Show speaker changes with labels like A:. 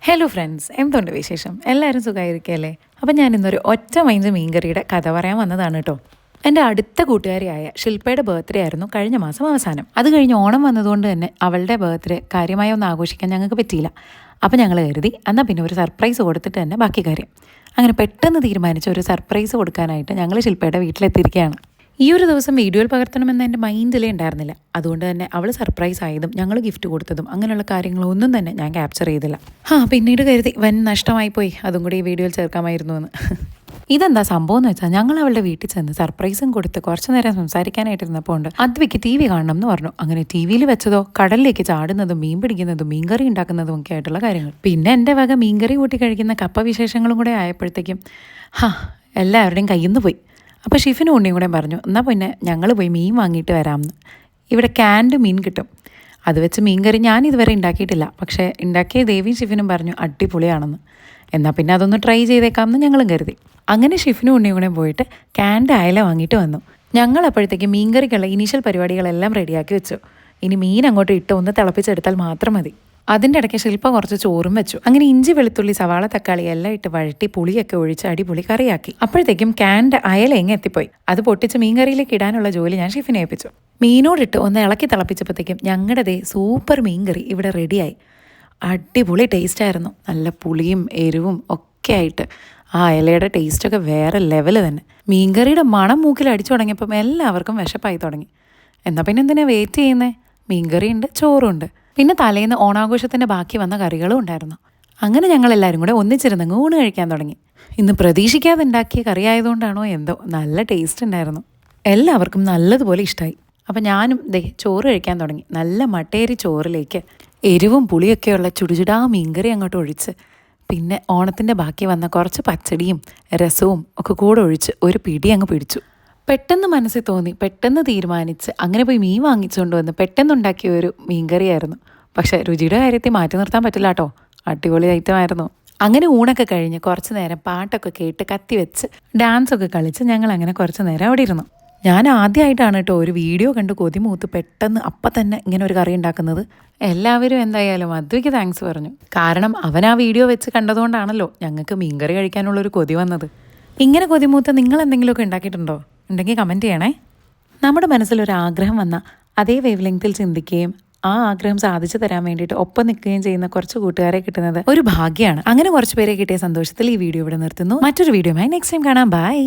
A: Hello friends, എന്തുണ്ട് വിശേഷം? എല്ലാവരും സുഖമായിരിക്കുകയല്ലേ? അപ്പം ഞാൻ ഇന്നൊരു ഒറ്റ മൈൻഡ് മീൻകറിയുടെ കഥ പറയാൻ വന്നതാണ് കേട്ടോ. എൻ്റെ അടുത്ത കൂട്ടുകാരിയായ ശില്പയുടെ ബർത്ത്ഡേ ആയിരുന്നു കഴിഞ്ഞ മാസം അവസാനം. അത് കഴിഞ്ഞ് ഓണം വന്നതുകൊണ്ട് തന്നെ അവളുടെ ബർത്ത്ഡേ കാര്യമായി ഒന്നും ആഘോഷിക്കാൻ ഞങ്ങൾക്ക് പറ്റിയില്ല. അപ്പം ഞങ്ങൾ കരുതി എന്നാൽ പിന്നെ ഒരു സർപ്രൈസ് കൊടുത്തിട്ട് തന്നെ ബാക്കി കാര്യം. അങ്ങനെ പെട്ടെന്ന് തീരുമാനിച്ച ഒരു സർപ്രൈസ് കൊടുക്കാനായിട്ട് ഞങ്ങൾ ശില്പയുടെ വീട്ടിലെത്തിയിരിക്കുകയാണ്. ഈ ഒരു ദിവസം വീഡിയോയിൽ പകർത്തണമെന്ന് എൻ്റെ മൈൻഡിലേ ഉണ്ടായിരുന്നില്ല. അതുകൊണ്ട് തന്നെ അവൾ സർപ്രൈസ് ആയതും ഞങ്ങൾ ഗിഫ്റ്റ് കൊടുത്തതും അങ്ങനെയുള്ള കാര്യങ്ങളൊന്നും തന്നെ ഞാൻ ക്യാപ്ചർ ചെയ്തില്ല. പിന്നീട് കരുതി വൻ നഷ്ടമായി പോയി, അതും കൂടി ഈ വീഡിയോയിൽ ചേർക്കാമായിരുന്നു എന്ന്. ഇതെന്താ സംഭവം എന്ന് വെച്ചാൽ ഞങ്ങൾ അവളുടെ വീട്ടിൽ ചെന്ന് സർപ്രൈസും കൊടുത്ത് കുറച്ചു നേരം സംസാരിക്കാനായിട്ടിരുന്നപ്പോൾ ഉണ്ട് അദ്വയ്ക്ക് TV കാണണം എന്ന് പറഞ്ഞു. അങ്ങനെ TV വെച്ചതോ കടലിലേക്ക് ചാടുന്നതും മീൻ പിടിക്കുന്നതും മീൻകറി ഉണ്ടാക്കുന്നതും ഒക്കെ ആയിട്ടുള്ള കാര്യങ്ങൾ. പിന്നെ എൻ്റെ വക മീൻകറി കൂട്ടി കഴിക്കുന്ന കപ്പ വിശേഷങ്ങളും കൂടെ ആയപ്പോഴത്തേക്കും എല്ലാവരുടെയും കയ്യിൽ നിന്ന് പോയി. അപ്പോൾ ഷിഫിനും ഉണ്ണിയും കൂടെ പറഞ്ഞു, എന്നാൽ പിന്നെ ഞങ്ങൾ പോയി മീൻ വാങ്ങിയിട്ട് വരാമെന്ന്. ഇവിടെ ക്യാൻഡ് മീൻ കിട്ടും, അത് വെച്ച് മീൻകറി ഞാൻ ഇതുവരെ ഉണ്ടാക്കിയിട്ടില്ല. പക്ഷേ ഉണ്ടാക്കിയ ദേവിയും ഷിഫിനും പറഞ്ഞു അടിപൊളിയാണെന്ന്. എന്നാൽ പിന്നെ അതൊന്ന് ട്രൈ ചെയ്തേക്കാമെന്ന് ഞങ്ങളും കരുതി. അങ്ങനെ ഷിഫിനും ഉണ്ണിയും കൂടെ പോയിട്ട് ക്യാൻഡ് അയല വാങ്ങിയിട്ട് വന്നു. ഞങ്ങൾ അപ്പോഴത്തേക്ക് മീൻകറിക്കുള്ള ഇനീഷ്യൽ പരിപാടികളെല്ലാം റെഡിയാക്കി വെച്ചു. ഇനി മീൻ അങ്ങോട്ട് ഇട്ട് ഒന്ന് തിളപ്പിച്ചെടുത്താൽ മാത്രം മതി. അതിൻ്റെ ഇടയ്ക്ക് ശില്പ കുറച്ച് ചോറും വെച്ചു. അങ്ങനെ ഇഞ്ചി വെളുത്തുള്ളി സവാള തക്കാളി എല്ലാം ഇട്ട് വഴട്ടി പുളിയൊക്കെ ഒഴിച്ച് അടിപൊളി കറിയാക്കി. അപ്പോഴത്തേക്കും ക്യാൻഡ് അയല എത്തിപ്പോയി. അത് പൊട്ടിച്ച് മീൻകറിയിലേക്ക് ഇടാനുള്ള ജോലി ഞാൻ ഷിഫിനെ ഏൽപ്പിച്ചു. മീനോടിട്ട് ഒന്ന് ഇളക്കി തിളപ്പിച്ചപ്പോഴത്തേക്കും ഞങ്ങളുടെ സൂപ്പർ മീൻകറി ഇവിടെ റെഡിയായി. അടിപൊളി ടേസ്റ്റായിരുന്നു. നല്ല പുളിയും എരിവും ഒക്കെ ആയിട്ട് ആ ഇലയുടെ ടേസ്റ്റൊക്കെ വേറെ ലെവല് തന്നെ. മീൻകറിയുടെ മണം മൂക്കിൽ അടിച്ചു തുടങ്ങിയപ്പം എല്ലാവർക്കും വിശപ്പായി തുടങ്ങി. എന്നാൽ പിന്നെ എന്തിനാ വെയിറ്റ് ചെയ്യുന്നേ? മീൻകറിയുണ്ട്, ചോറുണ്ട്, പിന്നെ തലേന്ന് ഓണാഘോഷത്തിൻ്റെ ബാക്കി വന്ന കറികളും ഉണ്ടായിരുന്നു. അങ്ങനെ ഞങ്ങളെല്ലാവരും കൂടെ ഒന്നിച്ചിരുന്ന് ഊണ് കഴിക്കാൻ തുടങ്ങി. ഇന്ന് പ്രതീക്ഷിക്കാതെ ഉണ്ടാക്കിയ കറി ആയതുകൊണ്ടാണോ എന്തോ നല്ല ടേസ്റ്റ് ഉണ്ടായിരുന്നു. എല്ലാവർക്കും നല്ലതുപോലെ ഇഷ്ടമായി. അപ്പം ഞാനും ചോറ് കഴിക്കാൻ തുടങ്ങി. നല്ല മട്ടേരി ചോറിലേക്ക് എരിവും പുളിയൊക്കെയുള്ള ചുടുചുടാ മീൻകറി അങ്ങോട്ട് ഒഴിച്ച് പിന്നെ ഓണത്തിൻ്റെ ബാക്കി വന്ന കുറച്ച് പച്ചടിയും രസവും ഒക്കെ കൂടെ ഒഴിച്ച് ഒരു പിടി അങ്ങ് പിടിച്ചു. പെട്ടെന്ന് മനസ്സിൽ തോന്നി, പെട്ടെന്ന് തീരുമാനിച്ച് അങ്ങനെ പോയി മീൻ വാങ്ങിച്ചുകൊണ്ട് വന്ന് പെട്ടെന്നുണ്ടാക്കിയ ഒരു മീൻകറിയായിരുന്നു. പക്ഷേ രുചിയുടെ കാര്യത്തിൽ മാറ്റി നിർത്താൻ പറ്റില്ല കേട്ടോ, അടിപൊളി ഐറ്റമായിരുന്നു. അങ്ങനെ ഊണൊക്കെ കഴിഞ്ഞ് കുറച്ച് നേരം പാട്ടൊക്കെ കേട്ട് കത്തി വെച്ച് ഡാൻസൊക്കെ കളിച്ച് ഞങ്ങൾ അങ്ങനെ കുറച്ച് നേരം അവിടെ ഇരുന്നു. ഞാൻ ആദ്യമായിട്ടാണ് കേട്ടോ ഒരു വീഡിയോ കണ്ട് കൊതിമൂത്ത് പെട്ടെന്ന് അപ്പം തന്നെ ഇങ്ങനെ ഒരു കറി ഉണ്ടാക്കുന്നത്. എല്ലാവരും എന്തായാലും അദ്വയ്ക്ക് താങ്ക്സ് പറഞ്ഞു. കാരണം അവൻ ആ വീഡിയോ വെച്ച് കണ്ടതുകൊണ്ടാണല്ലോ ഞങ്ങൾക്ക് മീൻകറി കഴിക്കാനുള്ളൊരു കൊതി വന്നത്. ഇങ്ങനെ കൊതിമൂത്ത് നിങ്ങൾ എന്തെങ്കിലുമൊക്കെ ഉണ്ടാക്കിയിട്ടുണ്ടോ? ഉണ്ടെങ്കിൽ കമൻറ്റ് ചെയ്യണേ. നമ്മുടെ മനസ്സിലൊരാഗ്രഹം വന്നാൽ അതേ വേവ് ലെങ്ത്തിൽ ചിന്തിക്കുകയും ആ ആഗ്രഹം സാധിച്ചു തരാൻ വേണ്ടിയിട്ട് ഒപ്പം നിൽക്കുകയും ചെയ്യുന്ന കുറച്ച് കൂട്ടുകാരെ കിട്ടുന്നത് ഒരു ഭാഗ്യമാണ്. അങ്ങനെ കുറച്ച് പേരെ കിട്ടിയ സന്തോഷത്തിൽ ഈ വീഡിയോ ഇവിടെ നിർത്തുന്നു. മറ്റൊരു വീഡിയോയുമായി നെക്സ്റ്റ് ടൈം കാണാം. ബൈ.